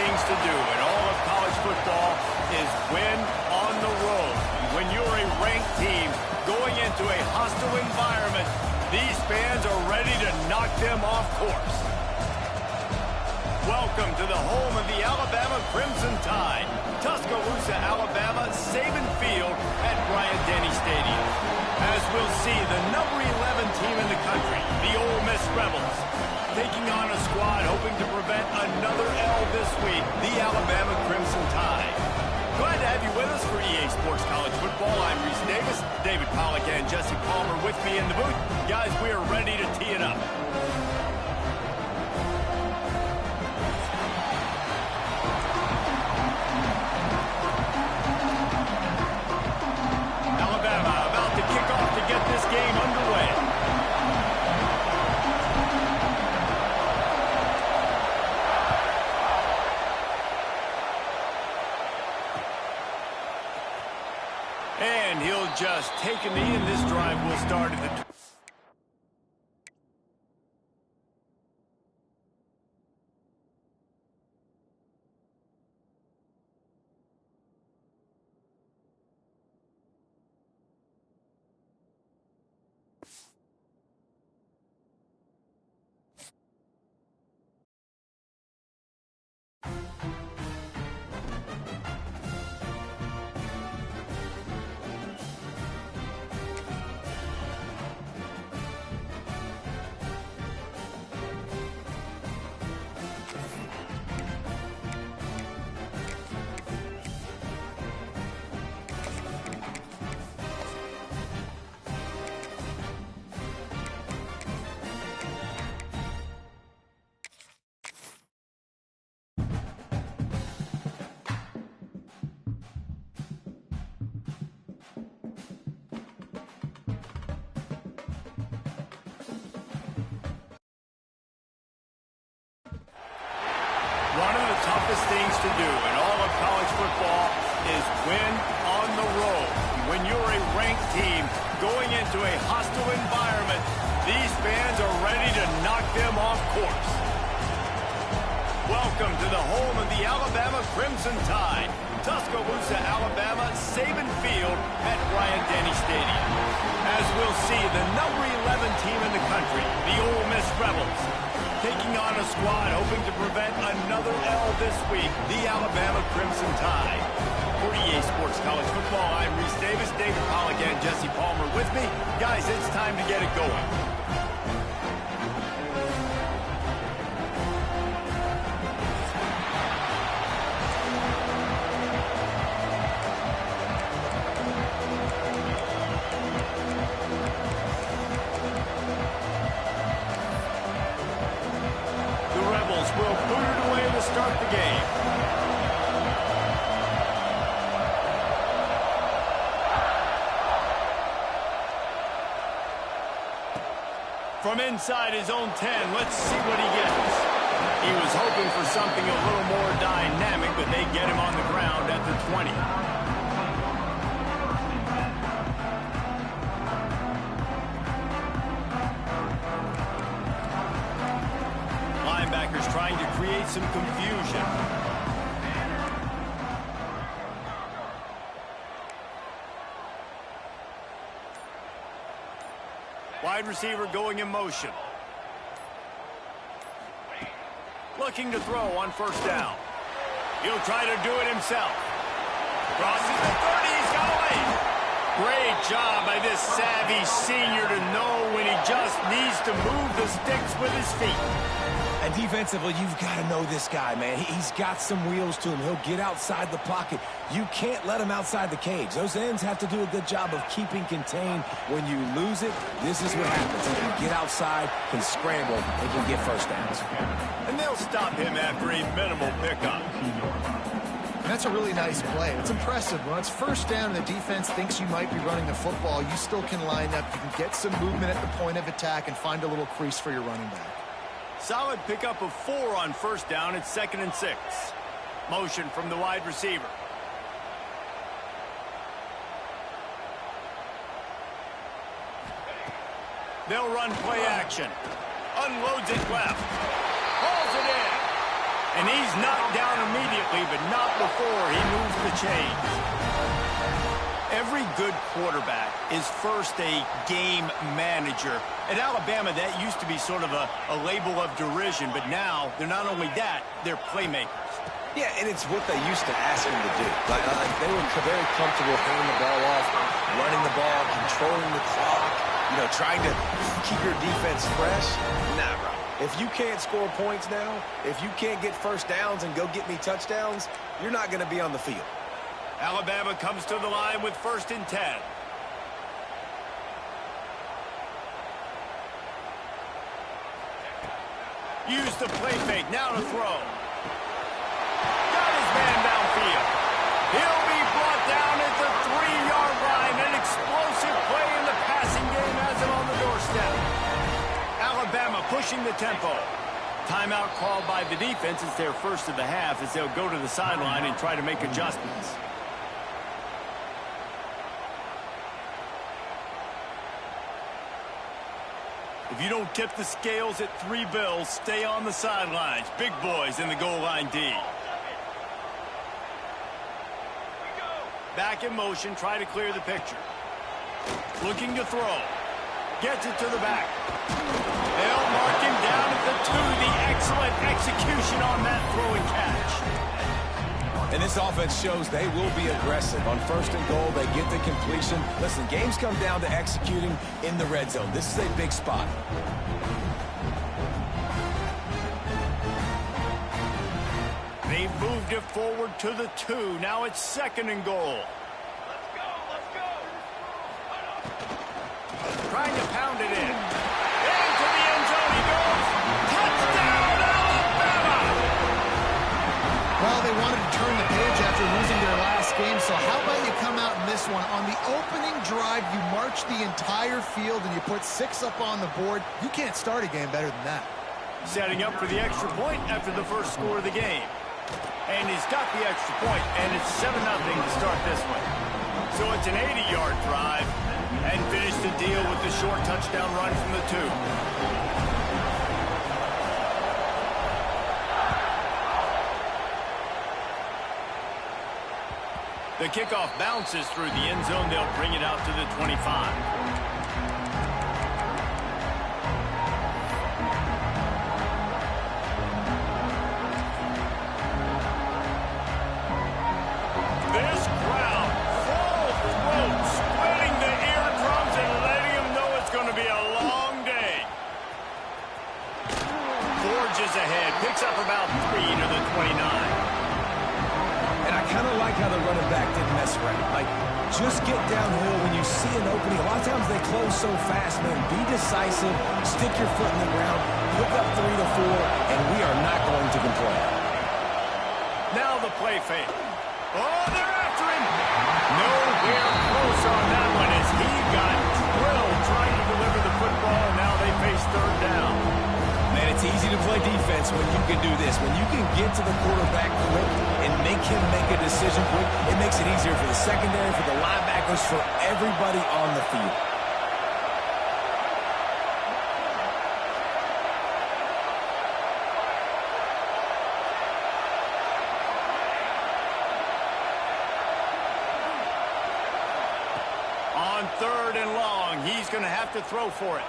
things to do in all of college football is win on the road. When you're a ranked team going into a hostile environment, these fans are ready to knock them off course. Welcome to the home of the Alabama Crimson Tide, Tuscaloosa, Alabama, Saban Field at Bryant-Denny Stadium. As we'll see, the number 11 team in the country, the Ole Miss Rebels, taking on a squad hoping to prevent another L this week, the Alabama Crimson Tide. Glad to have you with us for EA Sports College Football. I'm Reese Davis, David Pollack and Jesse Palmer with me in the booth. Guys, we are ready to tee it up. Alabama about to kick off to get this game underway. And he'll just take a knee, and this drive will start at the... One of the toughest things to do in all of college football is win on the road. When you're a ranked team going into a hostile environment, these fans are ready to knock them off course. Welcome to the home of the Alabama Crimson Tide, Tuscaloosa, Alabama, Saban Field at Bryant-Denny Stadium. As we'll see, the number 11 team in the country, the Ole Miss Rebels, taking on a squad hoping to prevent another L this week, the Alabama Crimson Tide. For EA Sports College Football, I'm Reese Davis, David Pollack and Jesse Palmer with me. Guys, it's time to get it going. Will boot it away to start the game. From inside his own 10, let's see what he gets. He was hoping for something a little more dynamic, but they get him on the ground at the 20. Linebackers trying to create some confusion. Wide receiver going in motion. Looking to throw on first down. He'll try to do it himself. Crosses the 30, he's got away. Great job by this savvy senior to know when he just needs to move the sticks with his feet. And defensively, you've got to know this guy, man. He's got some wheels to him. He'll get outside the pocket. You can't let him outside the cage. Those ends have to do a good job of keeping contained. When you lose it, this is what happens. He can get outside, can scramble, and can get first downs. And they'll stop him after a minimal pickup. That's a really nice play. It's impressive. When it's first down and the defense thinks you might be running the football, you still can line up. You can get some movement at the point of attack and find a little crease for your running back. Solid pickup of 4 on first down at 2nd and 6. Motion from the wide receiver. They'll run play action. Unloads it left. Hauls it in. And he's knocked down immediately, but not before he moves the chains. Every good quarterback is first a game manager. At Alabama, that used to be sort of a label of derision, but now they're not only that, they're playmakers. Yeah, and it's what they used to ask him to do. Like they were very comfortable handing the ball off, running the ball, controlling the clock, trying to keep your defense fresh. Nah, bro. If you can't score points now, if you can't get first downs and go get me touchdowns, you're not going to be on the field. Alabama comes to the line with 1st and 10. Use the play fake, now to throw. Got his man downfield. He'll be brought down at the 3-yard line. An explosive play in the passing game has him on the doorstep. Alabama pushing the tempo. Timeout called by the defense. It's their first of the half as they'll go to the sideline and try to make adjustments. If you don't tip the scales at 3 bills, stay on the sidelines. Big boys in the goal line D. Back in motion, try to clear the picture. Looking to throw. Gets it to the back. They'll mark him down at the 2. The excellent execution on that throw and catch. And this offense shows they will be aggressive. On 1st and goal, they get the completion. Listen, games come down to executing in the red zone. This is a big spot. They've moved it forward to the 2. Now it's 2nd and goal. Let's go. Trying to pound it in. Into the end zone he goes. Touchdown, Alabama! Well, they wanted to turn the page after losing their last game, so how about you come out in this one? On the opening drive, you march the entire field and you put 6 up on the board. You can't start a game better than that. Setting up for the extra point after the first score of the game. And he's got the extra point, and it's 7-0 to start this one. So it's an 80-yard drive, and finish the deal with the short touchdown run from the 2. The kickoff bounces through the end zone. They'll bring it out to the 25. This crowd, full throat, splitting the eardrums and letting them know it's going to be a long day. Forges ahead, picks up about 3 to the 29. And I kind of like how the running back didn't mess around. Like, just get downhill when you see an opening. A lot of times they close so fast, man. Be decisive, stick your foot in the ground, pick up 3 to 4, and we are not going to complain. Now the play fake. Oh, they're after him. Nowhere close on that one as he got drilled trying to deliver the football. Now they face 3rd down. Man, it's easy to play defense when you can do this. When you can get to the quarterback quick and make him make a decision quick, it makes it easier for the secondary, for the linebackers, for everybody on the field. On 3rd and long, he's going to have to throw for it.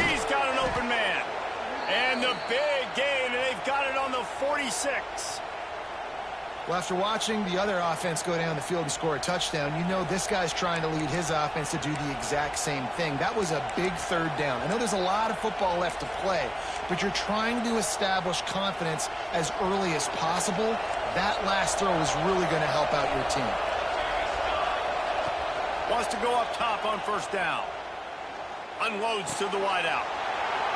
He's got an open man. And the big gain, and they've got it on the 46. Well, after watching the other offense go down the field and score a touchdown, you know this guy's trying to lead his offense to do the exact same thing. That was a big 3rd down. I know there's a lot of football left to play, but you're trying to establish confidence as early as possible. That last throw is really going to help out your team. Wants to go up top on 1st down. Unloads to the wideout.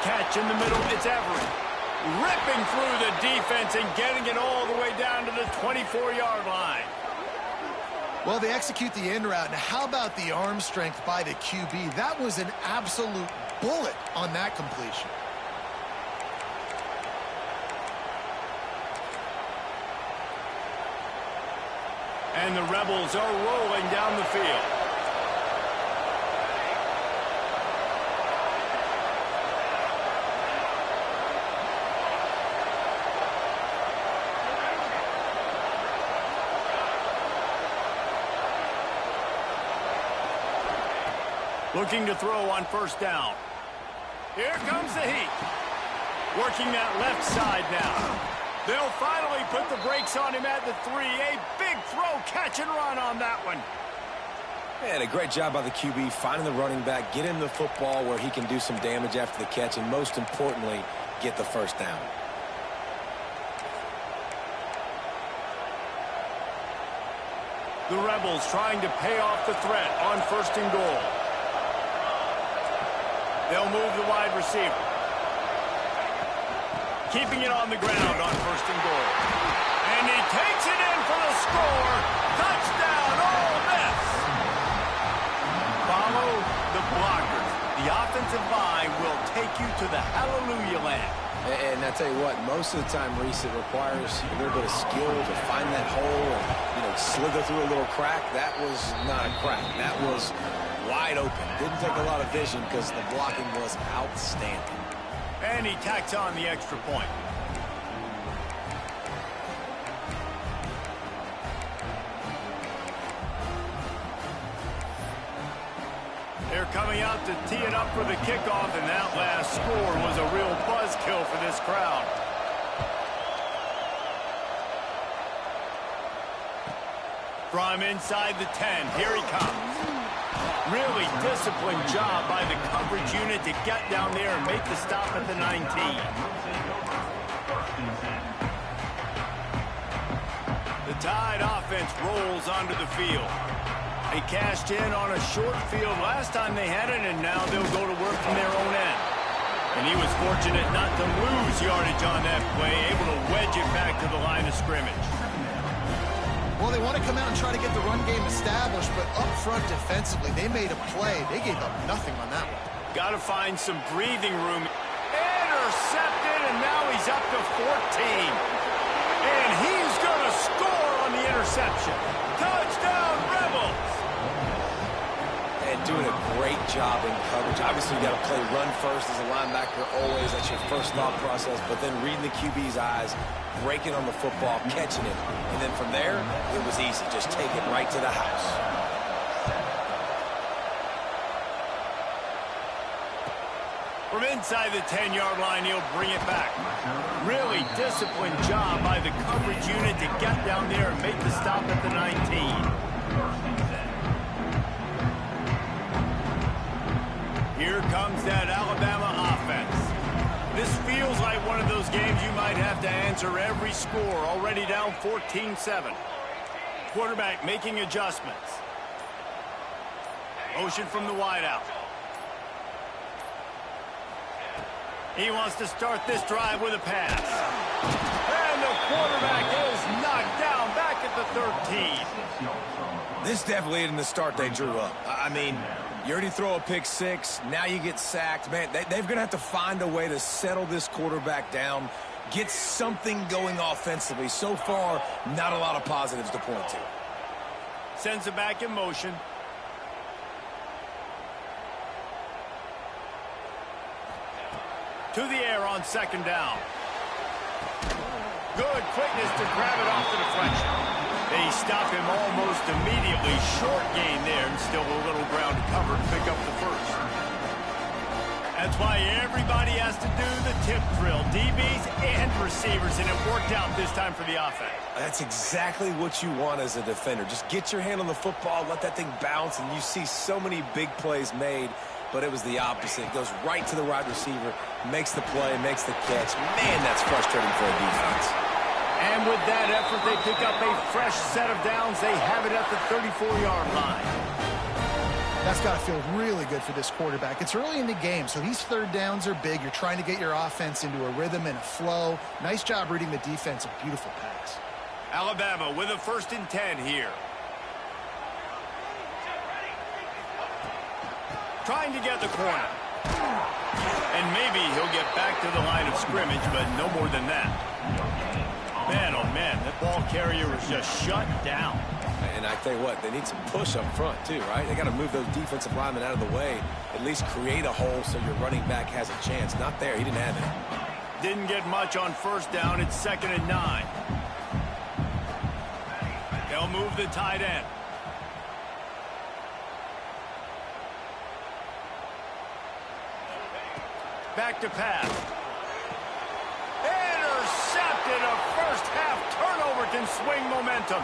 Catch in the middle, it's Everett. Ripping through the defense and getting it all the way down to the 24-yard line. Well, they execute the end route. Now, how about the arm strength by the QB? That was an absolute bullet on that completion. And the Rebels are rolling down the field. Looking to throw on first down. Here comes the heat. Working that left side now. They'll finally put the brakes on him at the 3. A big throw, catch and run on that one. And a great job by the QB finding the running back, get him the football where he can do some damage after the catch, and most importantly, get the first down. The Rebels trying to pay off the threat on first and goal. They'll move the wide receiver. Keeping it on the ground on first and goal. And he takes it in for the score. Touchdown, Ole Miss. Follow the blockers. The offensive line will take you to the hallelujah land. And I tell you what, most of the time, Reese, it requires a little bit of skill to find that hole and, slither through a little crack. That was not a crack. That was wide open. Didn't take a lot of vision because the blocking was outstanding. And he tacks on the extra point. They're coming out to tee it up for the kickoff, and that last score was a real buzzkill for this crowd. From inside the 10, here he comes. Really disciplined job by the coverage unit to get down there and make the stop at the 19. The Tide offense rolls onto the field. They cashed in on a short field last time they had it, and now they'll go to work from their own end. And he was fortunate not to lose yardage on that play, able to wedge it back to the line of scrimmage. Well, they want to come out and try to get the run game established, but up front defensively, they made a play. They gave up nothing on that one. Got to find some breathing room. Intercepted, and now he's up to 14. And he's going to score on the interception. Touchdown, Rebels! And doing a great job in coverage. Obviously, you got to play run first as a linebacker always. That's your first thought process. But then reading the QB's eyes, breaking on the football, catching it. And then from there, it was easy. Just take it right to the house. From inside the 10-yard line, he'll bring it back. Really disciplined job by the coverage unit to get down there and make the stop at the 19. Here comes that Alabama offense. This feels like one of those games you might have to answer every score. Already down 14-7. Quarterback making adjustments. Motion from the wideout. He wants to start this drive with a pass. And the quarterback is knocked down back at the 13. This definitely isn't the start they drew up. I mean, you already throw a pick six, now you get sacked. Man, they're going to have to find a way to settle this quarterback down, get something going offensively. So far, not a lot of positives to point to. Sends it back in motion. To the air on second down. Good quickness to grab it off the deflection. They stop him almost immediately. Short gain there, and still a little ground to cover to pick up the first. That's why everybody has to do the tip drill. DBs and receivers, and it worked out this time for the offense. That's exactly what you want as a defender. Just get your hand on the football, let that thing bounce, and you see so many big plays made. But it was the opposite. It goes right to the wide receiver, makes the play, makes the catch. Man, that's frustrating for a defense. And with that effort, they pick up a fresh set of downs. They have it at the 34-yard line. That's got to feel really good for this quarterback. It's early in the game, so these third downs are big. You're trying to get your offense into a rhythm and a flow. Nice job reading the defense. A beautiful pass. Alabama with a 1st and 10 here. Trying to get the corner. And maybe he'll get back to the line of scrimmage, but no more than that. Man, oh man, that ball carrier was just shut down. And I tell you what, they need some push up front too, right? They got to move those defensive linemen out of the way, at least create a hole so your running back has a chance. Not there, he didn't have it. Didn't get much on first down. It's 2nd and 9. They'll move the tight end. Back to pass. Intercepted. A first-half turnover can swing momentum.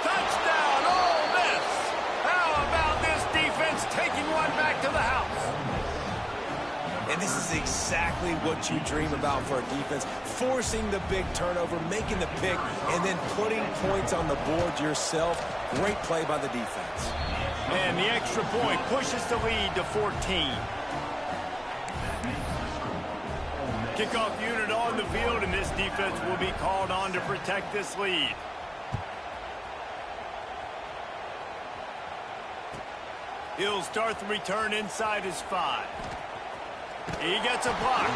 Touchdown, Ole Miss. How about this defense taking one back to the house? And this is exactly what you dream about for a defense. Forcing the big turnover, making the pick, and then putting points on the board yourself. Great play by the defense. And the extra point pushes the lead to 14. Kickoff unit on the field, and this defense will be called on to protect this lead. He'll start the return inside his 5. He gets a block.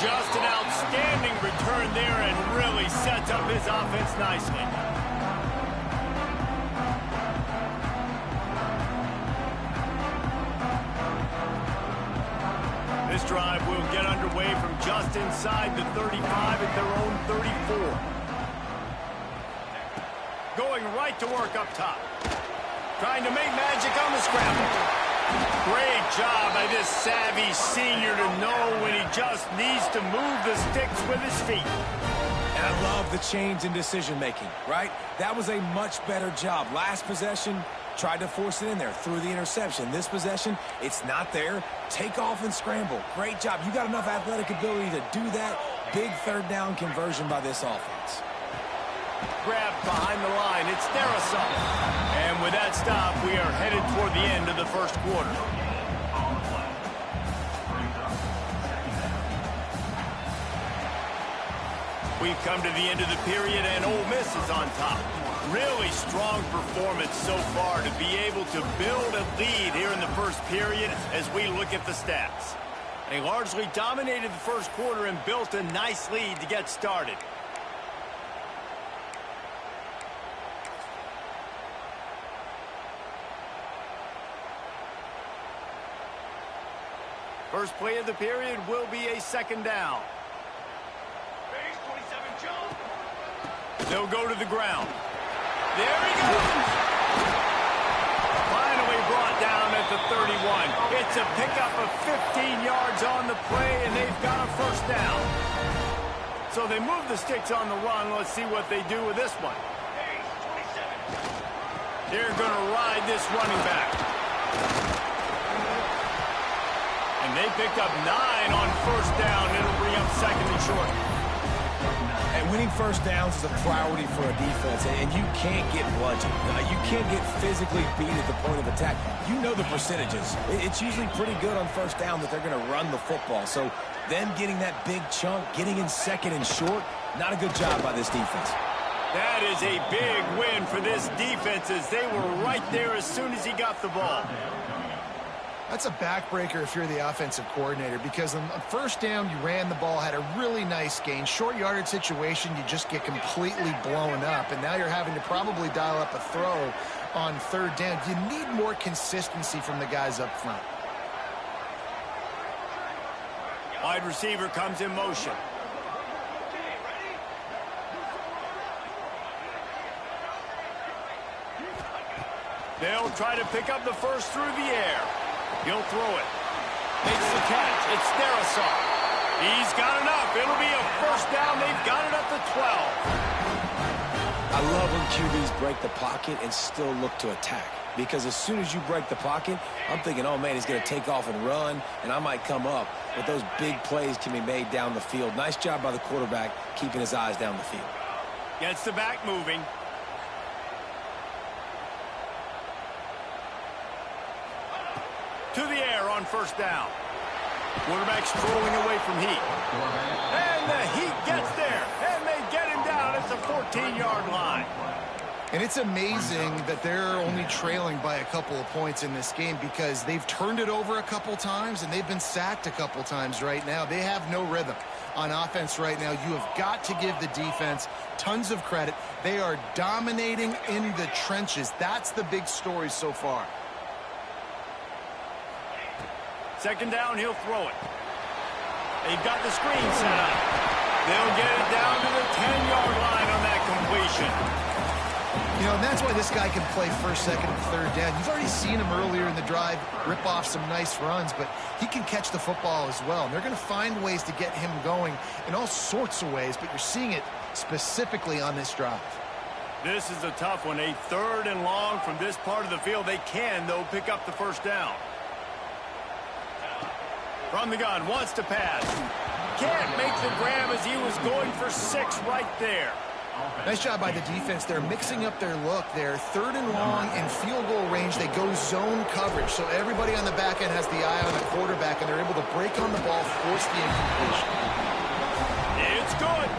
Just an outstanding return there and really sets up his offense nicely. This drive will get underway from just inside the 35 at their own 34. Going right to work up top. Trying to make magic on the scramble. Great job by this savvy senior to know when he just needs to move the sticks with his feet. And I love the change in decision-making, right? That was a much better job. Last possession, tried to force it in there, threw the interception. This possession, it's not there. Take off and scramble. Great job. You got enough athletic ability to do that. Big third down conversion by this offense. Grabbed behind the line. It's Darrisaw. And with that stop, we are headed toward the end of the first quarter. We've come to the end of the period, and Ole Miss is on top. Really strong performance so far to be able to build a lead here in the first period as we look at the stats. They largely dominated the first quarter and built a nice lead to get started. First play of the period will be a second down. They'll go to the ground. There he goes. Finally brought down at the 31. It's a pickup of 15 yards on the play, and they've got a first down. So they move the sticks on the run. Let's see what they do with this one. They're going to ride this running back. And they picked up 9 on first down. It'll bring up second and short. And winning first downs is a priority for a defense, and you can't get bludgeoned. You can't get physically beat at the point of attack. You know the percentages. It's usually pretty good on first down that they're going to run the football. So them getting that big chunk, getting in second and short, not a good job by this defense. That is a big win for this defense as they were right there as soon as he got the ball. That's a backbreaker if you're the offensive coordinator, because on first down, you ran the ball, had a really nice gain. Short yardage situation, you just get completely blown up, and now you're having to probably dial up a throw on third down. You need more consistency from the guys up front. Wide receiver comes in motion. They'll try to pick up the first through the air. He'll throw it. Makes the catch. It's Darrisaw. He's got enough. It'll be a first down. They've got it at the 12. I love when QBs break the pocket and still look to attack. Because as soon as you break the pocket, I'm thinking, oh, man, he's going to take off and run, and I might come up. But those big plays can be made down the field. Nice job by the quarterback keeping his eyes down the field. Gets the back moving. To the air on first down. Quarterback strolling away from Heat. And the Heat gets there. And they get him down at the 14-yard line. And it's amazing that they're only trailing by a couple of points in this game, because they've turned it over a couple times and they've been sacked a couple times right now. They have no rhythm on offense right now. You have got to give the defense tons of credit. They are dominating in the trenches. That's the big story so far. Second down, he'll throw it. They've got the screen set up. They'll get it down to the 10-yard line on that completion. You know, and that's why this guy can play first, second, and third down. You've already seen him earlier in the drive rip off some nice runs, but he can catch the football as well. And they're going to find ways to get him going in all sorts of ways, but you're seeing it specifically on this drive. This is a tough one. A 3rd and long from this part of the field. They can, though, pick up the first down. From the gun, wants to pass. Can't make the grab as he was going for 6 right there. Nice job by the defense. They're mixing up their look. They're 3rd and long in field goal range. They go zone coverage, so everybody on the back end has the eye on the quarterback, and they're able to break on the ball, force the incompletion. It's good.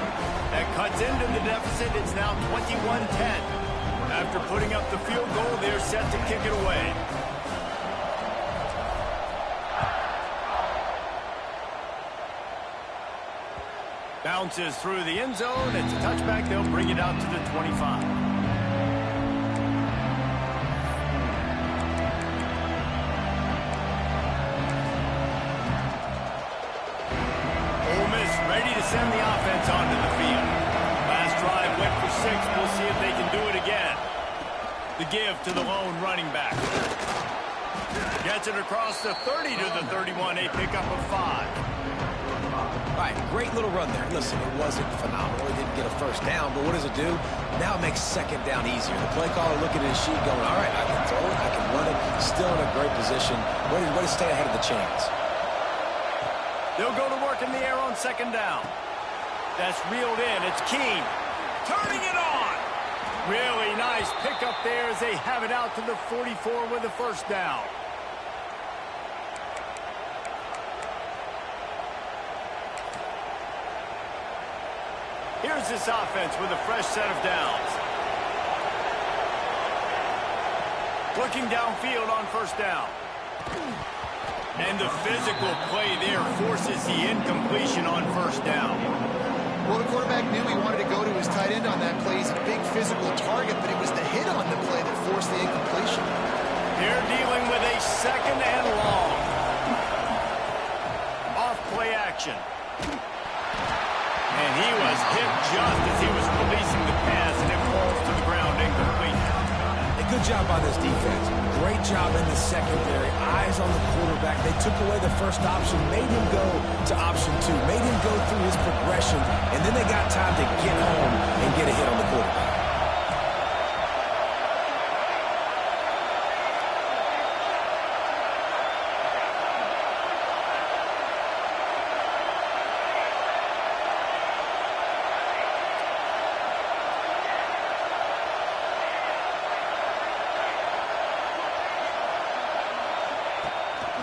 That cuts into the deficit. It's now 21-10. After putting up the field goal, they're set to kick it away. Bounces through the end zone. It's a touchback. They'll bring it out to the 25. Ole Miss ready to send the offense onto the field. Last drive went for 6. We'll see if they can do it again. The give to the lone running back. Gets it across the 30 to the 31. A pickup of 5. All right, great little run there. Listen, it wasn't phenomenal. It didn't get a first down, but what does it do? Now it makes second down easier. The play caller looking at his sheet going, all right, I can throw it, I can run it. Still in a great position. Way to stay ahead of the chains. They'll go to work in the air on second down. That's reeled in. It's Keene. Turning it on. Really nice pickup there as they have it out to the 44 with a first down. Here's this offense with a fresh set of downs. Looking downfield on first down. And the physical play there forces the incompletion on first down. Well, the quarterback knew he wanted to go to his tight end on that play. He's a big physical target, but it was the hit on the play that forced the incompletion. They're dealing with a 2nd and long. Off play action. And he was hit just as he was releasing the pass, and it falls to the ground incomplete. A good job on this defense. Great job in the secondary. Eyes on the quarterback. They took away the first option, made him go to option 2, made him go through his progression, and then they got time to get home and get a hit on the quarterback.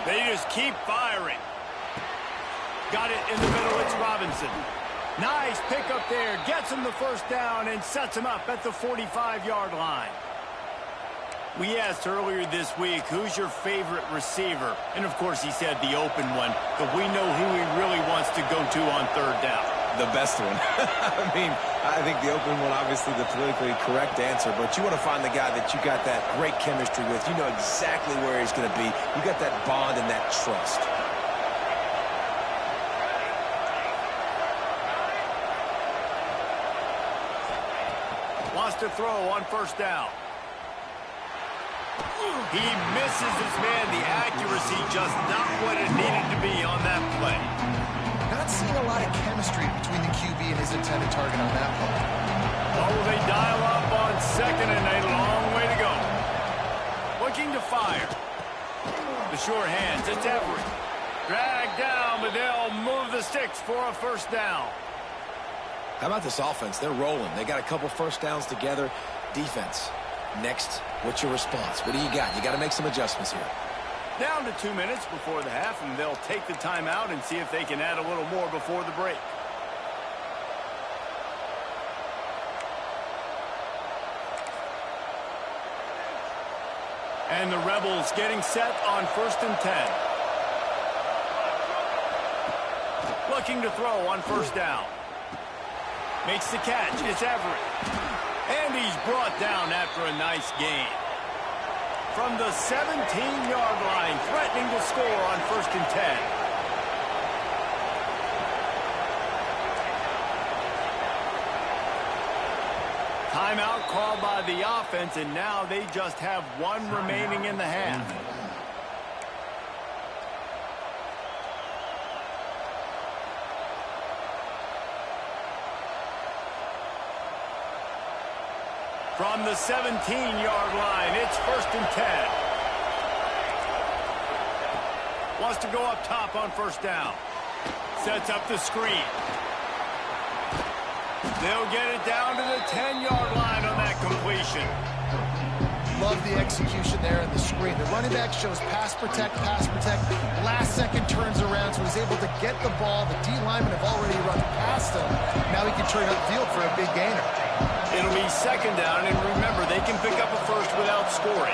They just keep firing. Got it in the middle. It's Robinson. Nice pickup there. Gets him the first down and sets him up at the 45-yard line. We asked earlier this week, who's your favorite receiver? And, of course, he said the open one. But we know who he really wants to go to on third down. The best one. I mean, I think the open one, obviously the politically correct answer, but you want to find the guy that you got that great chemistry with. You know exactly where he's going to be. You got that bond and that trust. Wants to throw on first down. He misses his man. The accuracy just not what it needed to be on that play. Not seeing a lot of chemistry between the QB and his intended target on that play. Oh, they dial up on 2nd and a long way to go. Looking to fire. The sure hands. It's Everett. Dragged down, but they'll move the sticks for a first down. How about this offense? They're rolling. They got a couple first downs together. Defense. Next, what's your response? What do you got? You got to make some adjustments here. Down to 2 minutes before the half, and they'll take the timeout and see if they can add a little more before the break. And the Rebels getting set on 1st and 10. Looking to throw on first down. Makes the catch. It's Everett. And he's brought down after a nice gain. From the 17-yard line, threatening to score on 1st and 10. Timeout called by the offense, and now they just have one remaining in the half. From the 17-yard line, it's 1st and 10. Wants to go up top on 1st down. Sets up the screen. They'll get it down to the 10-yard line on that completion. Love the execution there in the screen. The running back shows pass protect, last second turns around, so he's able to get the ball. The D linemen have already run past him. Now he can turn upfield for a big gainer. It'll be 2nd down, and remember, they can pick up a first without scoring.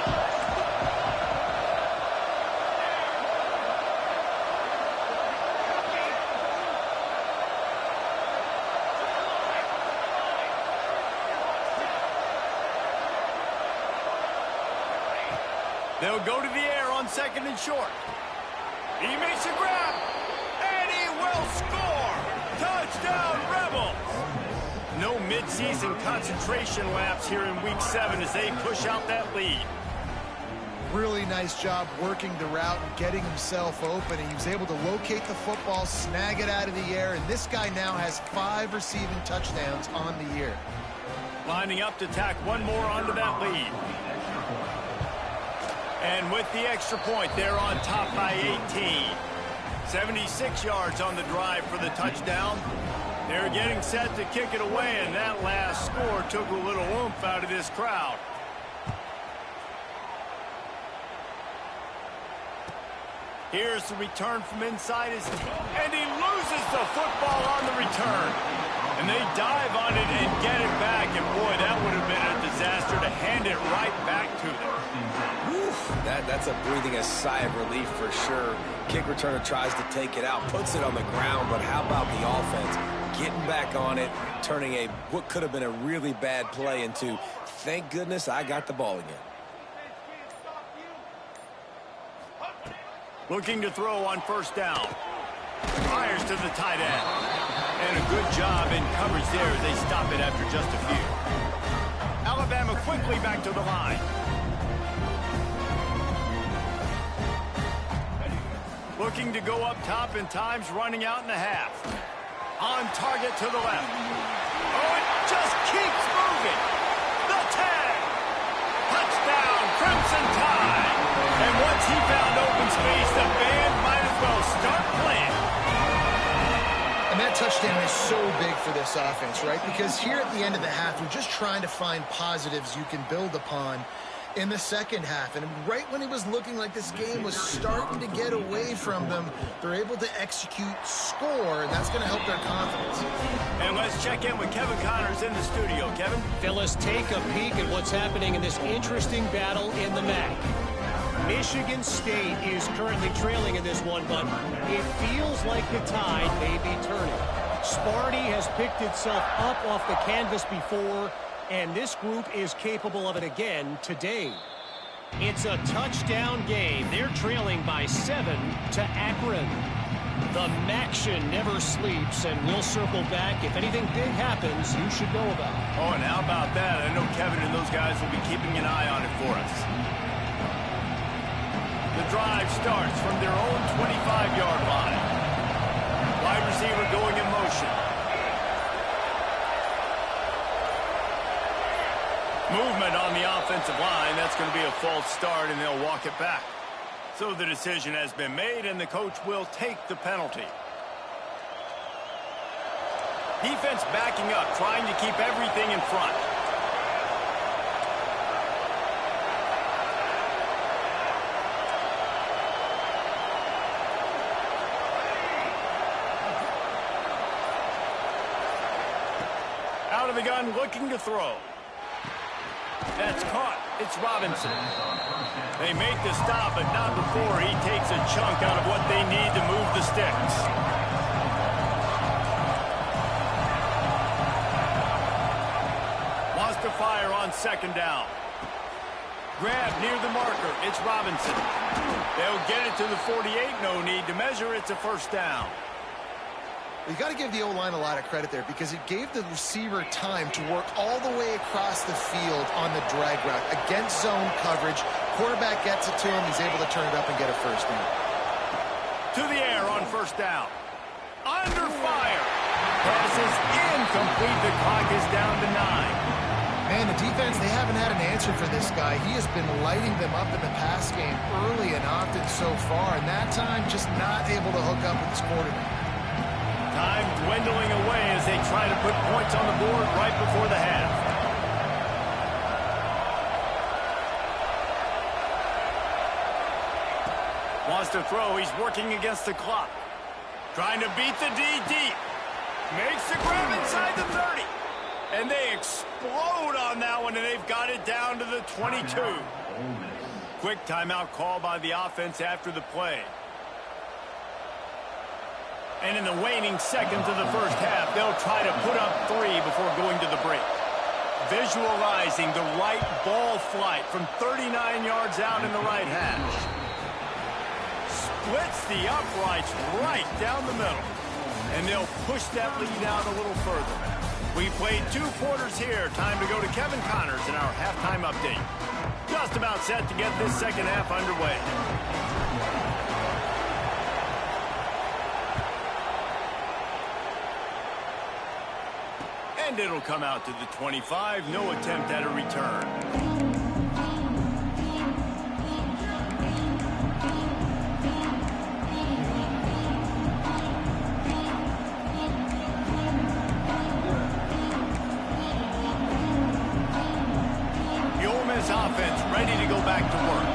They'll go to the air on 2nd and short. He makes a grab, and he will score! Touchdown, Rebels! No midseason concentration laps here in Week 7 as they push out that lead. Really nice job working the route and getting himself open. And he was able to locate the football, snag it out of the air, and this guy now has 5 receiving touchdowns on the year. Lining up to tack one more onto that lead. And with the extra point, they're on top by 18. 76 yards on the drive for the touchdown. They're getting set to kick it away, and that last score took a little oomph out of this crowd. Here's the return from inside his team, and he loses the football on the return. And they dive on it and get it back, and boy, that would have been a disaster to hand it right back to them. That's a breathing a sigh of relief for sure. Kick returner tries to take it out, puts it on the ground, but how about the offense getting back on it, turning what could have been a really bad play into, thank goodness I got the ball again. Looking to throw on 1st down. Fires to the tight end. And a good job in coverage there as they stop it after just a few. Alabama quickly back to the line. Looking to go up top, and time's running out in the half. On target to the left. Oh, it just keeps moving. The tag. Touchdown, Crimson Tide. And once he found open space, the band might as well start playing. And that touchdown is so big for this offense, right? Because here at the end of the half, you're just trying to find positives you can build upon in the second half. And right when it was looking like this game was starting to get away from them, they're able to execute, score, and that's going to help their confidence. And let's check in with Kevin Connors in the studio. Kevin? Phyllis, take a peek at what's happening in this interesting battle in the MAC. Michigan State is currently trailing in this one, but it feels like the tide may be turning. Sparty has picked itself up off the canvas before, and this group is capable of it again today. It's a touchdown game. They're trailing by 7 to Akron. The Maction never sleeps, and we'll circle back. If anything big happens, you should know about it. Oh, and how about that? I know Kevin and those guys will be keeping an eye on it for us. The drive starts from their own 25-yard line. Wide receiver going in motion. Movement on the offensive line. That's going to be a false start, and they'll walk it back. So the decision has been made, and the coach will take the penalty. Defense backing up, trying to keep everything in front. Out of the gun, looking to throw. That's caught. It's Robinson. They make the stop, but not before he takes a chunk out of what they need to move the sticks. Wants to fire on 2nd down. Grab near the marker. It's Robinson. They'll get it to the 48. No need to measure. It's a 1st down. You got to give the O-line a lot of credit there because it gave the receiver time to work all the way across the field on the drag route against zone coverage. Quarterback gets it to him. He's able to turn it up and get a first down. To the air on first down. Under fire. Pass is incomplete. The clock is down to 9. Man, the defense, they haven't had an answer for this guy. He has been lighting them up in the pass game early and often so far, and that time just not able to hook up with his quarterback. Time dwindling away as they try to put points on the board right before the half. Wants to throw. He's working against the clock. Trying to beat the D deep. Makes the grab inside the 30. And they explode on that one, and they've got it down to the 22. Quick timeout call by the offense after the play. And in the waning seconds of the first half, they'll try to put up 3 before going to the break. Visualizing the right ball flight from 39 yards out in the right hash. Splits the uprights right down the middle. And they'll push that lead out a little further. We played 2 quarters here. Time to go to Kevin Connors in our halftime update. Just about set to get this second half underway. And it'll come out to the 25. No attempt at a return. Offense ready to go back to work.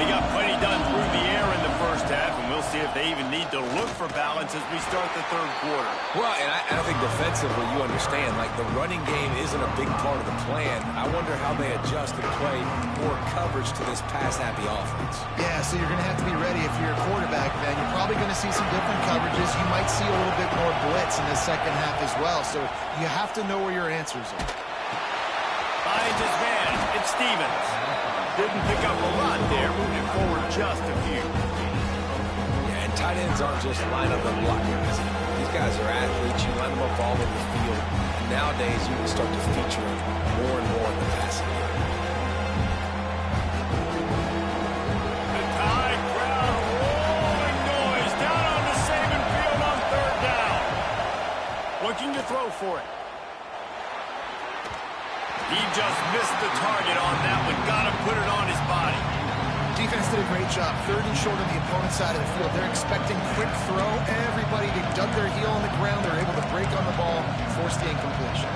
They got plenty done through the air in the first half, and we'll see if they even need to look for balance as we start the third quarter. Well, and I think defensively, you understand, like the running game isn't a big part of the plan. I wonder how they adjust and play more coverage to this pass-happy offense. Yeah, so you're going to have to be ready if you're a quarterback, then. You're probably going to see some different coverages. You might see a little bit more blitz in the second half as well, so you have to know where your answers are. Finds his man. It's Stevens. Didn't pick up a lot there, moving forward just a few. Yeah, and tight ends aren't just line up and block guys. These guys are athletes. You line them up all over the field. And nowadays, you can start to feature them more and more in the passing game. The Tide crowd rolling noise down on the Saban field on third down. Looking to throw for it. He just missed the target on that one. Got to put it on his body. Defense did a great job. 3rd and short on the opponent's side of the field. They're expecting quick throw. Everybody, they dug their heel on the ground. They're able to break on the ball, force the incompletion.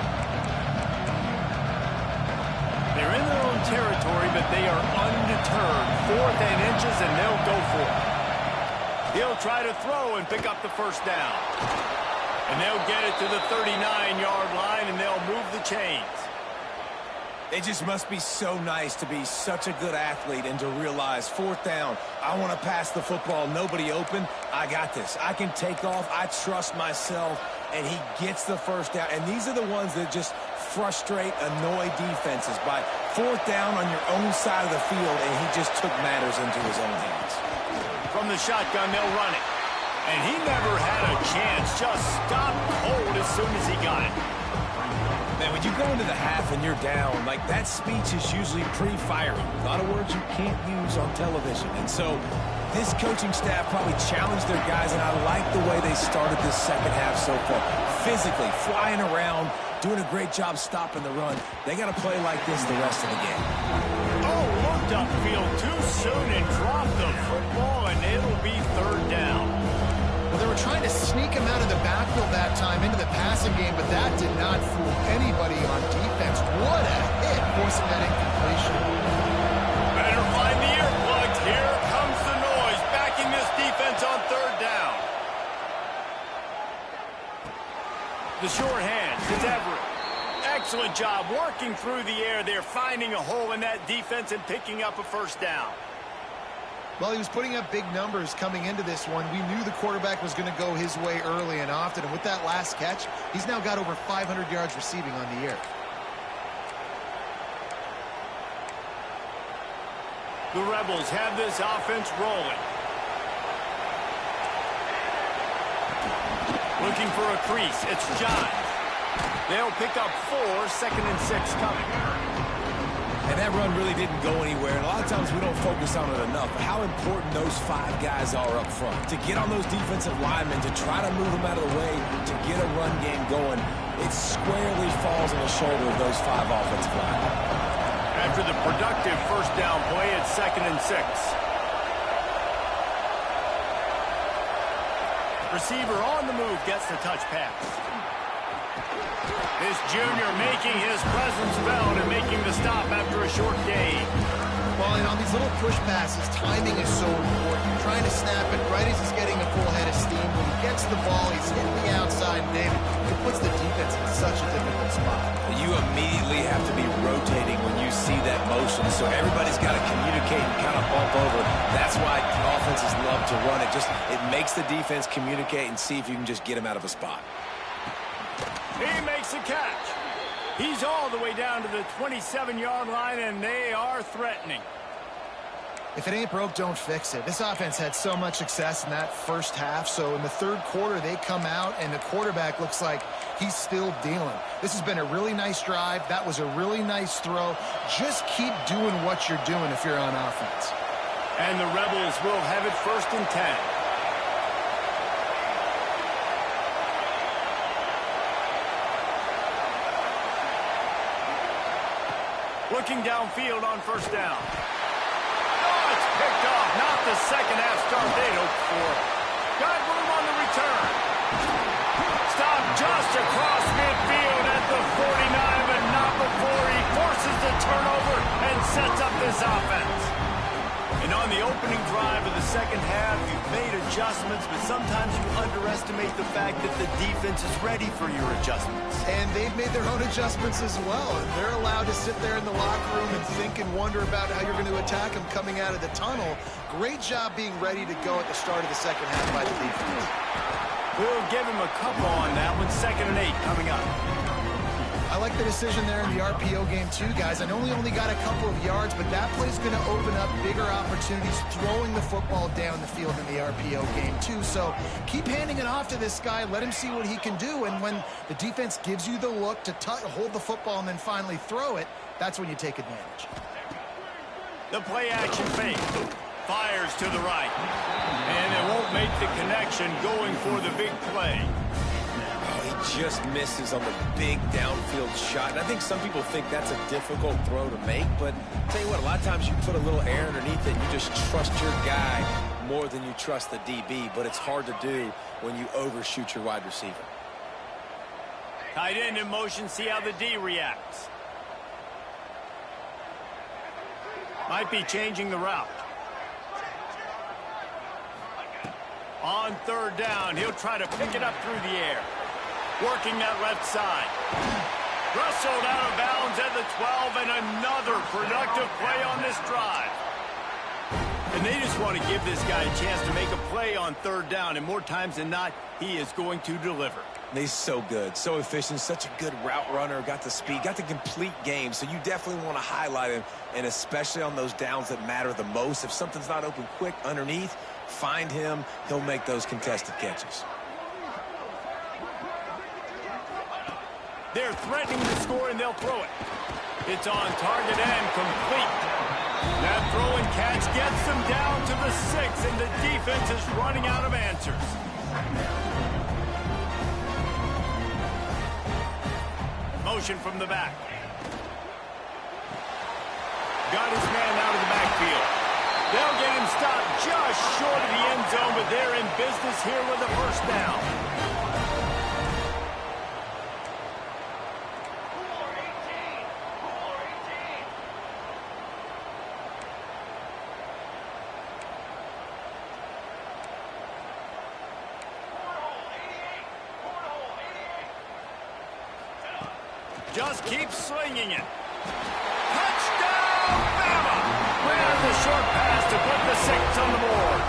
They're in their own territory, but they are undeterred. 4th and inches, and they'll go for it. He'll try to throw and pick up the first down. And they'll get it to the 39-yard line, and they'll move the chains. It just must be so nice to be such a good athlete and to realize 4th down, I want to pass the football, nobody open, I got this. I can take off, I trust myself, and he gets the first down. And these are the ones that just frustrate, annoy defenses by 4th down on your own side of the field, and he just took matters into his own hands. From the shotgun, they'll run it. And he never had a chance, just stopped cold as soon as he got it. Man, when you go into the half and you're down, like that speech is usually pre-firing. A lot of words you can't use on television. And so this coaching staff probably challenged their guys, and I like the way they started this second half so far. Physically, flying around, doing a great job stopping the run. They got to play like this the rest of the game. Oh, looked upfield too soon and dropped the football, and it'll be 3rd down. Well, they were trying to sneak him out of the backfield that time into the passing game, but that did not fool anybody on defense. What a hit, forcing that incompletion. Better find the earplugs. Here comes the noise, backing this defense on 3rd down. The short hands, it's Everett. Excellent job working through the air there, finding a hole in that defense and picking up a first down. Well, he was putting up big numbers coming into this one. We knew the quarterback was going to go his way early and often. And with that last catch, he's now got over 500 yards receiving on the year. The Rebels have this offense rolling. Looking for a crease. It's John. They'll pick up 4, 2nd and 6 coming. And that run really didn't go anywhere. And a lot of times we don't focus on it enough. But how important those 5 guys are up front. To get on those defensive linemen, to try to move them out of the way, to get a run game going, it squarely falls on the shoulder of those 5 offensive linemen. After the productive first down play, it's 2nd and 6. Receiver on the move gets the touch pass. This junior making his presence felt and making the stop after a short gain. Well, and on these little push passes, timing is so important. You're trying to snap it right as he's getting a full head of steam. When he gets the ball, he's hitting the outside, and David, it puts the defense in such a difficult spot. You immediately have to be rotating when you see that motion, so everybody's got to communicate and kind of bump over. That's why offenses love to run it. It makes the defense communicate and see if you can just get him out of a spot. He makes a catch. He's all the way down to the 27-yard line, and they are threatening. If it ain't broke, don't fix it. This offense had so much success in that first half, so in the third quarter, they come out, and the quarterback looks like he's still dealing. This has been a really nice drive. That was a really nice throw. Just keep doing what you're doing if you're on offense. And the Rebels will have it 1st and 10. Looking downfield on first down. Oh, it's picked off. Not the second half start they'd hoped for. Got room on the return. Stopped just across midfield at the 49, but not before he forces the turnover and sets up this offense. And on the opening drive of the second half, you've made adjustments, but sometimes you underestimate the fact that the defense is ready for your adjustments. And they've made their own adjustments as well. And they're allowed to sit there in the locker room and think and wonder about how you're going to attack them coming out of the tunnel. Great job being ready to go at the start of the second half by the defense. We'll give him a couple on that one. 2nd and 8 coming up. I like the decision there in the RPO game too, guys. I know he only got a couple of yards, but that play's going to open up bigger opportunities throwing the football down the field in the RPO game too. So keep handing it off to this guy. Let him see what he can do. And when the defense gives you the look to hold the football and then finally throw it, that's when you take advantage. The play action fake. Fires to the right. And it won't make the connection going for the big play. He just misses on the big downfield shot. And I think some people think that's a difficult throw to make, but I'll tell you what, a lot of times you put a little air underneath it and you just trust your guy more than you trust the DB, but it's hard to do when you overshoot your wide receiver. Tight end in motion, see how the D reacts. Might be changing the route. On third down, he'll try to pick it up through the air. Working that left side. Wrestled out of bounds at the 12, and another productive play on this drive. And they just want to give this guy a chance to make a play on third down, and more times than not, he is going to deliver. He's so good, so efficient, such a good route runner, got the speed, got the complete game, so you definitely want to highlight him, and especially on those downs that matter the most. If something's not open quick underneath, find him, he'll make those contested catches. They're threatening to score, and they'll throw it. It's on target and complete. That throw and catch gets them down to the 6, and the defense is running out of answers. Motion from the back. Got his man out of the backfield. They'll get him stopped just short of the end zone, but they're in business here with a first down. Just keep slinging it. Touchdown, Bama! Ran the short pass to put the 6 on the board.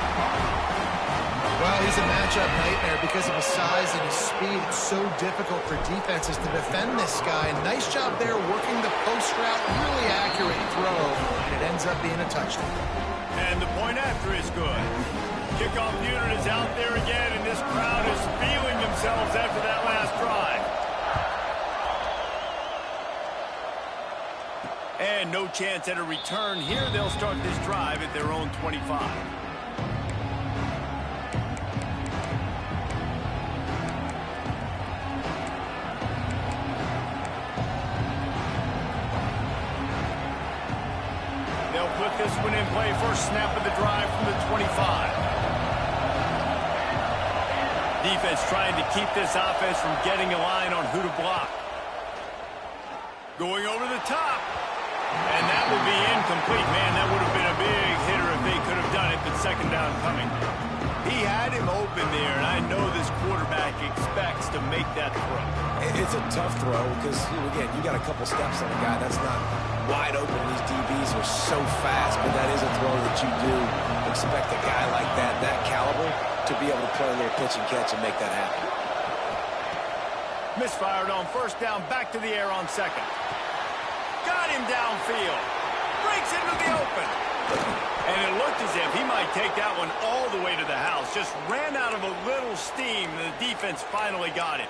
Well, he's a matchup nightmare because of his size and his speed. It's so difficult for defenses to defend this guy. Nice job there working the post route. Really accurate throw, and it ends up being a touchdown. And the point after is good. Kickoff unit is out there again, and this crowd is feeling themselves showing no chance at a return here. They'll start this drive at their own 25. They'll put this one in play. First snap of the drive from the 25. Defense trying to keep this offense from getting a line on who to block. Going over the top. And that will be incomplete. Man, that would have been a big hitter if they could have done it, but second down coming. He had him open there, and I know this quarterback expects to make that throw. It's a tough throw because, again, you got a couple steps on the guy. That's not wide open. These DBs are so fast, but that is a throw that you do expect a guy like that caliber, to be able to play a little pitch and catch and make that happen. Misfired on first down, back to the air on second. Got him downfield. Breaks into the open. And it looked as if he might take that one all the way to the house. Just ran out of a little steam, and the defense finally got it.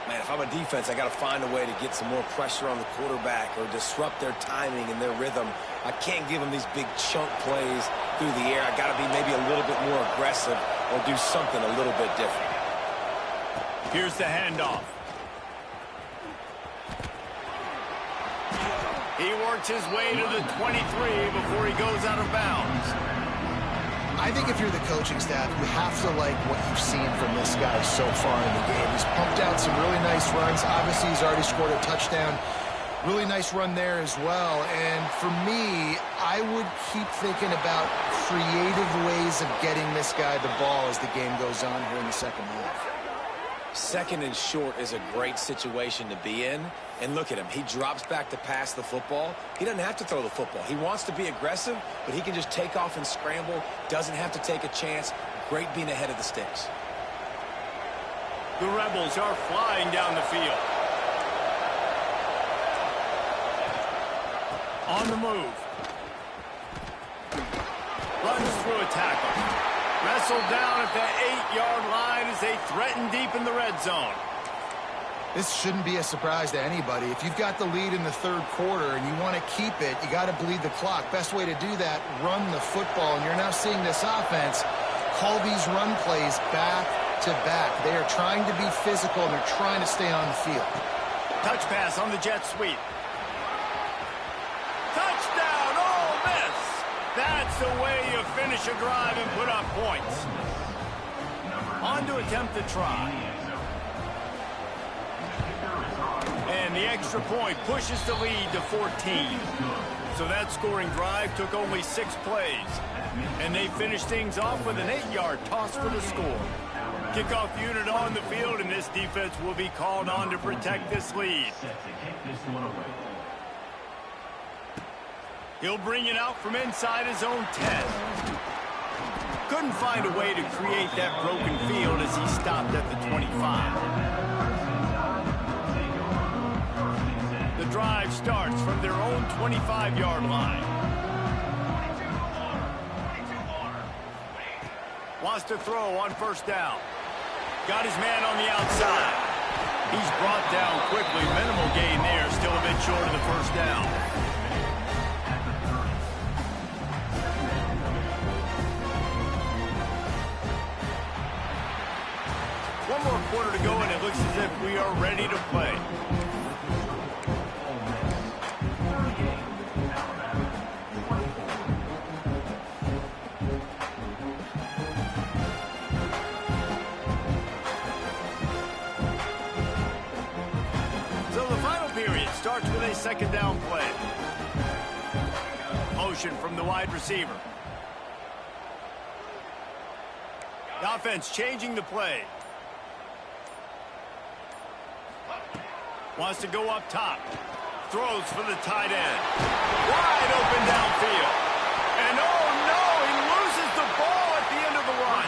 Man, if I'm a defense, I got to find a way to get some more pressure on the quarterback or disrupt their timing and their rhythm. I can't give them these big chunk plays through the air. I got to be maybe a little bit more aggressive or do something a little bit different. Here's the handoff. He works his way to the 23 before he goes out of bounds. I think if you're the coaching staff, you have to like what you've seen from this guy so far in the game. He's pumped out some really nice runs. Obviously, he's already scored a touchdown. Really nice run there as well. And for me, I would keep thinking about creative ways of getting this guy the ball as the game goes on here in the second half. Second and short is a great situation to be in. And look at him. He drops back to pass the football. He doesn't have to throw the football. He wants to be aggressive, but he can just take off and scramble. Doesn't have to take a chance. Great being ahead of the sticks. The Rebels are flying down the field. On the move. Runs through a tackle. Wrestled down at the 8-yard line as they threaten deep in the red zone. This shouldn't be a surprise to anybody. If you've got the lead in the third quarter and you want to keep it, you got to bleed the clock. Best way to do that, run the football. And you're now seeing this offense call these run plays back to back. They are trying to be physical, and they're trying to stay on the field. Touch pass on the jet sweep. Touchdown, Ole Miss! That's the way you finish a drive and put up points. On to attempt the try. And the extra point pushes the lead to 14. So that scoring drive took only 6 plays. And they finished things off with an 8-yard toss for the score. Kickoff unit on the field, and this defense will be called on to protect this lead. He'll bring it out from inside his own 10. Couldn't find a way to create that broken field as he stopped at the 25. The drive starts from their own 25-yard line. Wants to throw on first down. Got his man on the outside. He's brought down quickly. Minimal gain there. Still a bit short of the first down. One more quarter to go, and it looks as if we are ready to play. Starts with a second down play. Motion from the wide receiver. The offense changing the play. Wants to go up top. Throws for the tight end. Wide open downfield. And oh no, he loses the ball at the end of the run.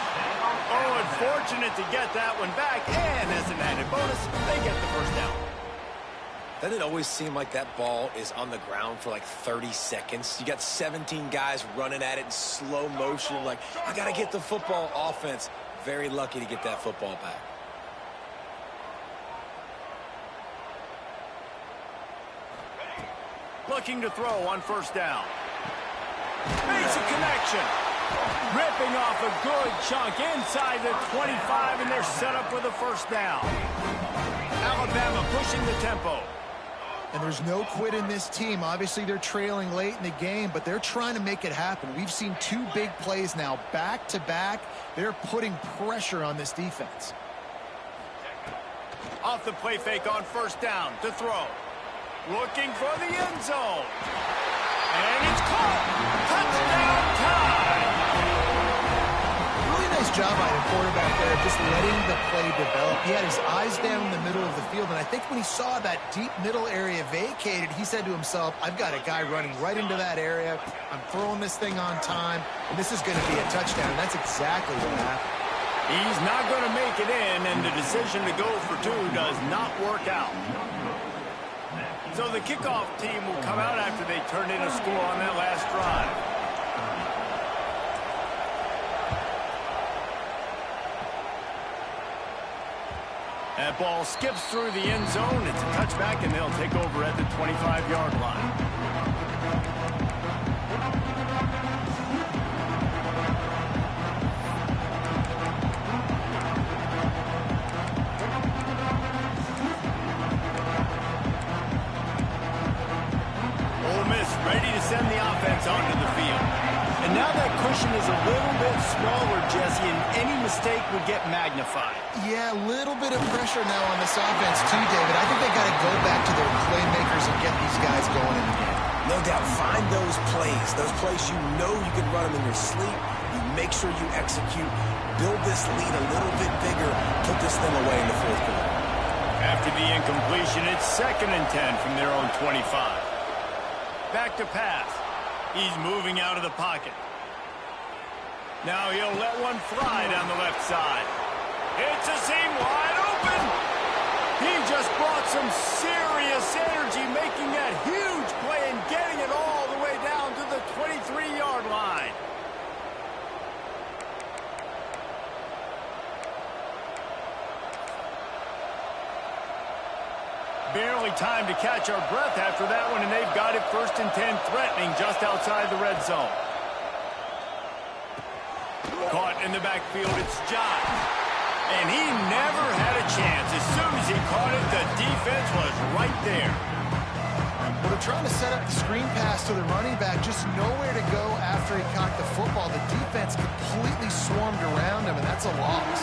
Oh, unfortunate to get that one back. And as an added bonus, they get the first down. Doesn't it always seem like that ball is on the ground for like 30 seconds? You got 17 guys running at it in slow motion. Like, I got to get the football. Offense, very lucky to get that football back. Looking to throw on first down. Makes a connection. Ripping off a good chunk inside the 25, and they're set up with a first down. Alabama pushing the tempo. And there's no quit in this team. Obviously, they're trailing late in the game, but they're trying to make it happen. We've seen 2 big plays now, back-to-back. They're putting pressure on this defense. Off the play fake on first down to throw. Looking for the end zone. And it's caught. Touchdown time. Really nice job by the quarterback there, just letting the play develop. He had his eyes down the middle of the field, and I think when he saw that deep middle area vacated, he said to himself, I've got a guy running right into that area. I'm throwing this thing on time, and this is going to be a touchdown. And that's exactly what happened. He's not going to make it in, and the decision to go for 2 does not work out. So the kickoff team will come out after they turn in a score on that last drive. That ball skips through the end zone. It's a touchback, and they'll take over at the 25-yard line. Ready to send the offense onto the field. And now that cushion is a little bit smaller, Jesse, and any mistake would get magnified. Yeah, a little bit of pressure now on this offense too, David. I think they got to go back to their playmakers and get these guys going in the game. No doubt. Find those plays you know you can run them in your sleep. You make sure you execute. Build this lead a little bit bigger. Put this thing away in the fourth quarter. After the incompletion, it's 2nd and 10 from their own 25. Back to pass. He's moving out of the pocket. Now he'll let one fly down the left side. It's a seam wide open. He just brought some serious energy, making that huge play and getting it all the way down to the 23-yard line. Barely time to catch our breath after that one, and they've got it 1st and 10, threatening just outside the red zone. Caught in the backfield, it's Josh. And he never had a chance. As soon as he caught it, the defense was right there. Well, they're trying to set up the screen pass to the running back, just nowhere to go after he caught the football. The defense completely swarmed around him, and that's a loss.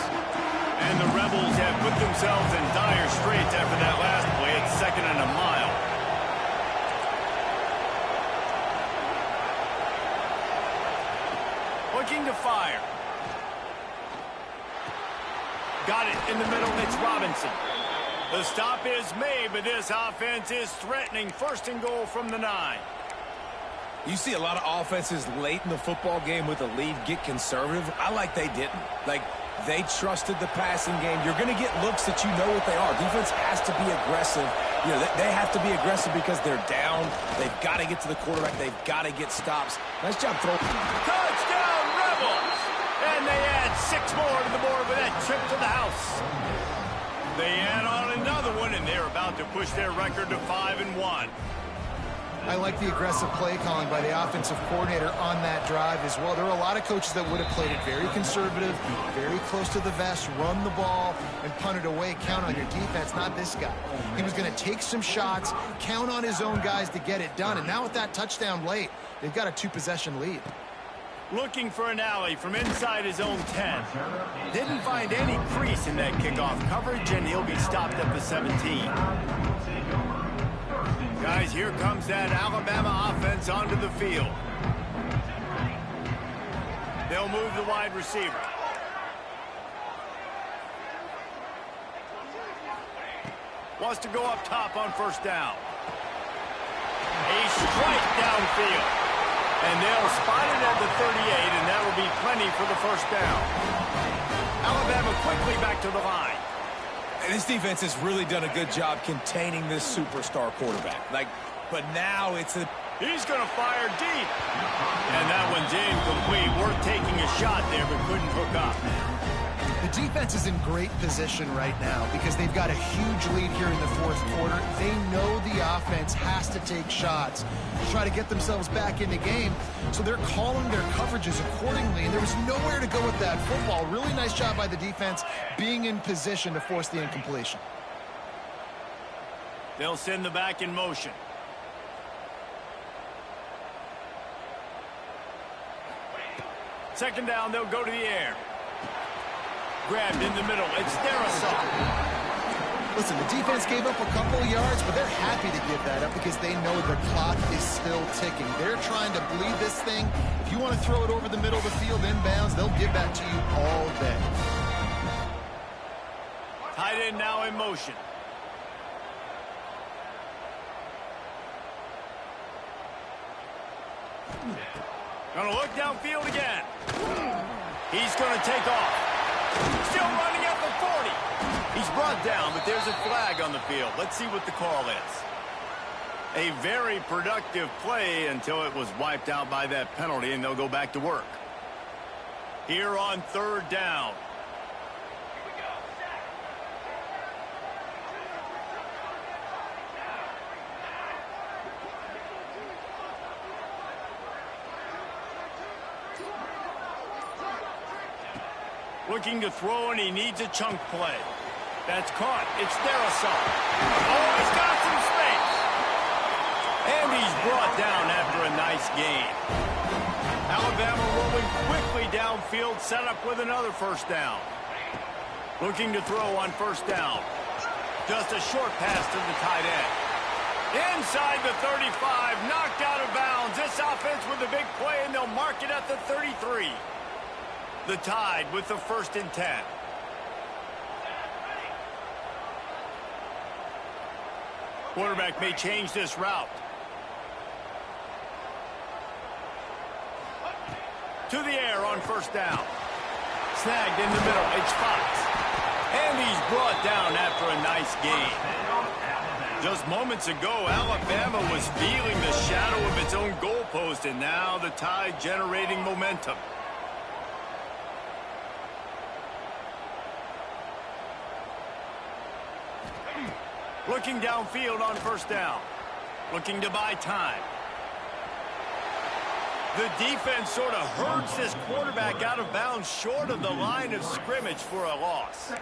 And the Rebels have put themselves in dire straits after that last play. It's 2nd and a mile. Looking to fire. Got it in the middle. It's Robinson. The stop is made, but this offense is threatening 1st and goal from the 9. You see a lot of offenses late in the football game with a lead get conservative. I like they didn't. They trusted the passing game. You're going to get looks that you know what they are. Defense has to be aggressive. You know, they have to be aggressive because they're down. They've got to get to the quarterback. They've got to get stops. Nice job throwing. Touchdown, Rebels! And they add 6 more to the board with that trip to the house. They add on another one, and they're about to push their record to 5-1. I like the aggressive play calling by the offensive coordinator on that drive as well. There are a lot of coaches that would have played it very conservative, very close to the vest, run the ball, and punt it away. Count on your defense, not this guy. He was going to take some shots, count on his own guys to get it done. And now with that touchdown late, they've got a 2-possession lead. Looking for an alley from inside his own 10. Didn't find any crease in that kickoff coverage, and he'll be stopped at the 17. Guys, here comes that Alabama offense onto the field. They'll move the wide receiver. Wants to go up top on first down. A strike downfield. And they'll spot it at the 38, and that will be plenty for the first down. Alabama quickly back to the line. And this defense has really done a good job containing this superstar quarterback. But now it's a... He's going to fire deep. And that one's incomplete. Worth taking a shot there, but couldn't hook up. The defense is in great position right now because they've got a huge lead here in the fourth quarter. They know the offense has to take shots to try to get themselves back in the game, so they're calling their coverages accordingly, and there was nowhere to go with that football. Really nice job by the defense being in position to force the incompletion. They'll send the back in motion. Second down, they'll go to the air. Grabbed in the middle. It's Darrisaw. Listen, the defense gave up a couple of yards, but they're happy to give that up because they know the clock is still ticking. They're trying to bleed this thing. If you want to throw it over the middle of the field inbounds, they'll give that to you all day. Tight end now in motion. Gonna look downfield again. He's gonna take off. Still running at the 40. He's brought down, but there's a flag on the field. Let's see what the call is. A very productive play until it was wiped out by that penalty, and they'll go back to work. Here on third down. Looking to throw, and he needs a chunk play. That's caught. It's Darrisaw. Oh, he's got some space. And he's brought down after a nice gain. Alabama rolling quickly downfield, set up with another first down. Looking to throw on first down. Just a short pass to the tight end. Inside the 35, knocked out of bounds. This offense with a big play, and they'll mark it at the 33. The Tide with the 1st and 10. Quarterback may change this route. To the air on first down. Snagged in the middle. It's Fox. And he's brought down after a nice gain. Just moments ago, Alabama was feeling the shadow of its own goalpost, and now the Tide generating momentum. Looking downfield on first down. Looking to buy time. The defense sort of herds this quarterback out of bounds short of the line of scrimmage for a loss.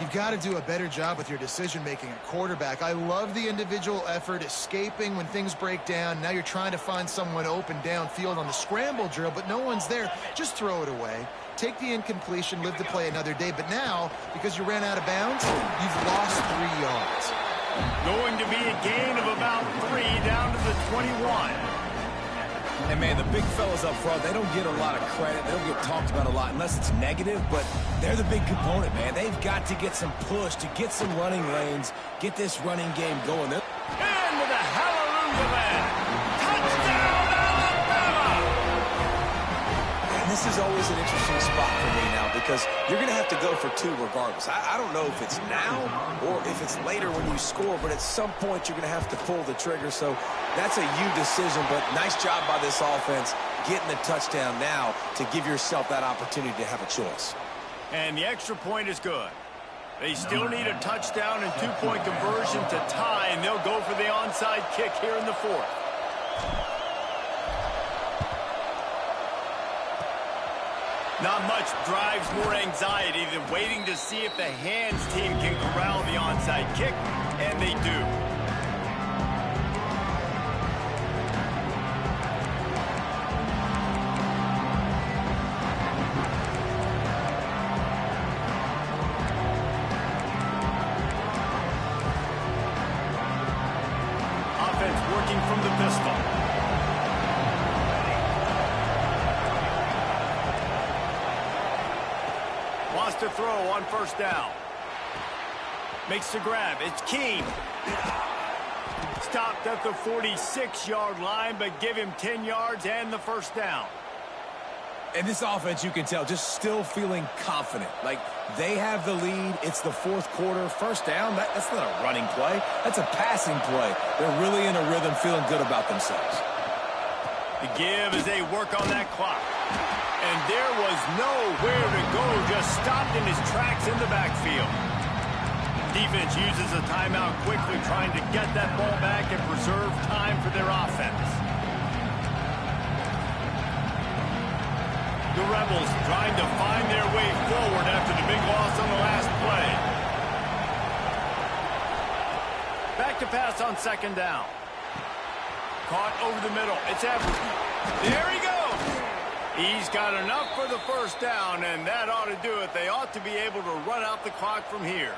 You've got to do a better job with your decision-making at quarterback. I love the individual effort, escaping when things break down. Now you're trying to find someone open downfield on the scramble drill, but no one's there. Just throw it away. Take the incompletion, live to play another day. But now, because you ran out of bounds, you've lost 3 yards. Going to be a gain of about 3 down to the 21. And, man, the big fellas up front, they don't get a lot of credit. They don't get talked about a lot unless it's negative, but they're the big component, man. They've got to get some push, to get some running lanes, get this running game going. And with a hallelujah land. Touchdown, Alabama! And this is always an interesting spot for me now because you're going to have to go for 2 regardless. I don't know if it's now or if it's later when you score, but at some point you're going to have to pull the trigger. So that's a you decision, but nice job by this offense getting the touchdown now to give yourself that opportunity to have a choice. And the extra point is good. They still need a touchdown and 2-point conversion to tie, and they'll go for the onside kick here in the 4th. Not much drives more anxiety than waiting to see if the hands team can corral the onside kick, and they do. Offense working from the pistol. Wants to throw on first down. Makes the grab. It's Keene. Stopped at the 46-yard line, but give him 10 yards and the first down. And this offense, you can tell, just still feeling confident. Like, they have the lead. It's the 4th quarter. First down, that's not a running play. That's a passing play. They're really in a rhythm, feeling good about themselves. The give as they work on that clock. And there was nowhere to go, just stopped in his tracks in the backfield. Defense uses a timeout quickly, trying to get that ball back and preserve time for their offense. The Rebels trying to find their way forward after the big loss on the last play. Back to pass on second down. Caught over the middle. It's Evans. There he goes. He's got enough for the first down, and that ought to do it. They ought to be able to run out the clock from here.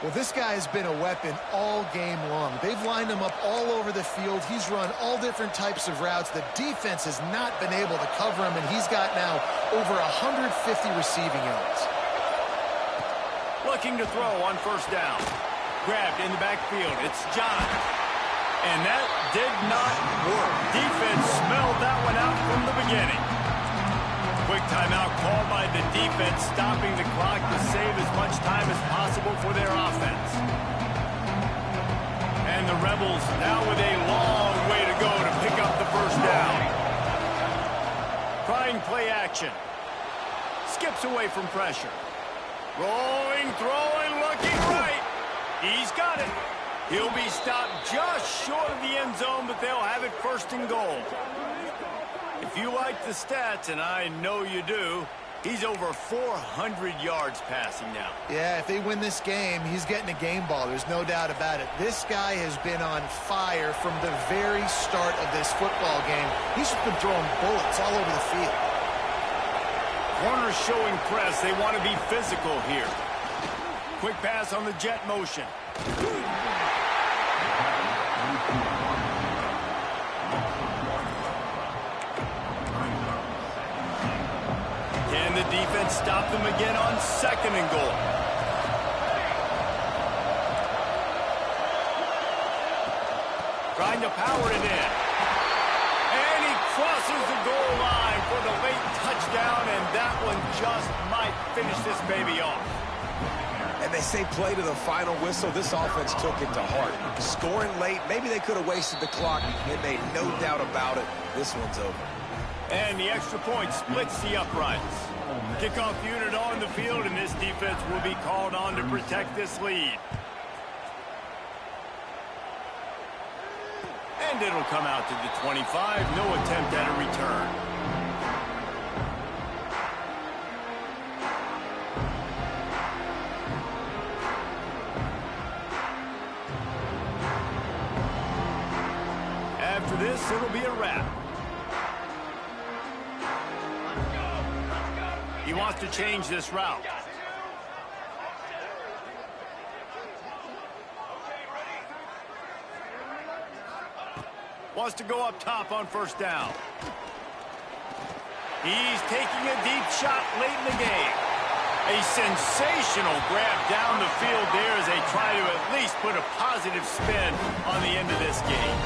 Well, this guy has been a weapon all game long. They've lined him up all over the field. He's run all different types of routes. The defense has not been able to cover him, and he's got now over 150 receiving yards. Looking to throw on first down. Grabbed in the backfield. It's John. And that did not work. Defense smelled that one out from the beginning. Quick timeout called by the defense, stopping the clock to save as much time as possible for their offense. And the Rebels now with a long way to go to pick up the first down. Trying play action. Skips away from pressure. Rolling, throwing, looking right. He's got it. He'll be stopped just short of the end zone, but they'll have it first and goal. If you like the stats, and I know you do, he's over 400 yards passing now. Yeah, if they win this game, he's getting a game ball. There's no doubt about it. This guy has been on fire from the very start of this football game. He's just been throwing bullets all over the field. Corners showing press. They want to be physical here. Quick pass on the jet motion. Can the defense stop them again on second and goal? Trying to power it in. And he crosses the goal line for the late touchdown, and that one just might finish this baby off. And they say play to the final whistle. This offense took it to heart. Scoring late, maybe they could have wasted the clock. They made no doubt about it. This one's over. And the extra point splits the uprights. Kickoff unit on the field, and this defense will be called on to protect this lead. And it'll come out to the 25. No attempt at a return. After this, it'll be a wrap. He wants to change this route. Wants to go up top on first down. He's taking a deep shot late in the game. A sensational grab down the field there as they try to at least put a positive spin on the end of this game.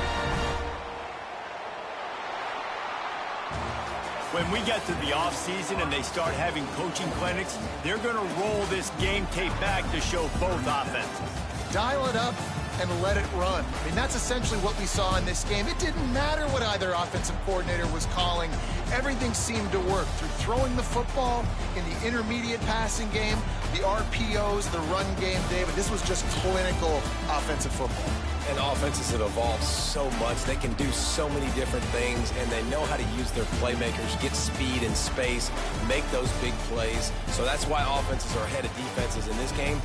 When we get to the offseason and they start having coaching clinics, they're going to roll this game tape back to show both offenses. Dial it up and let it run. I mean, that's essentially what we saw in this game. It didn't matter what either offensive coordinator was calling. Everything seemed to work through throwing the football in the intermediate passing game, the RPOs, the run game, David. This was just clinical offensive football. And offenses have evolved so much. They can do so many different things, and they know how to use their playmakers, get speed and space, make those big plays. So that's why offenses are ahead of defenses in this game.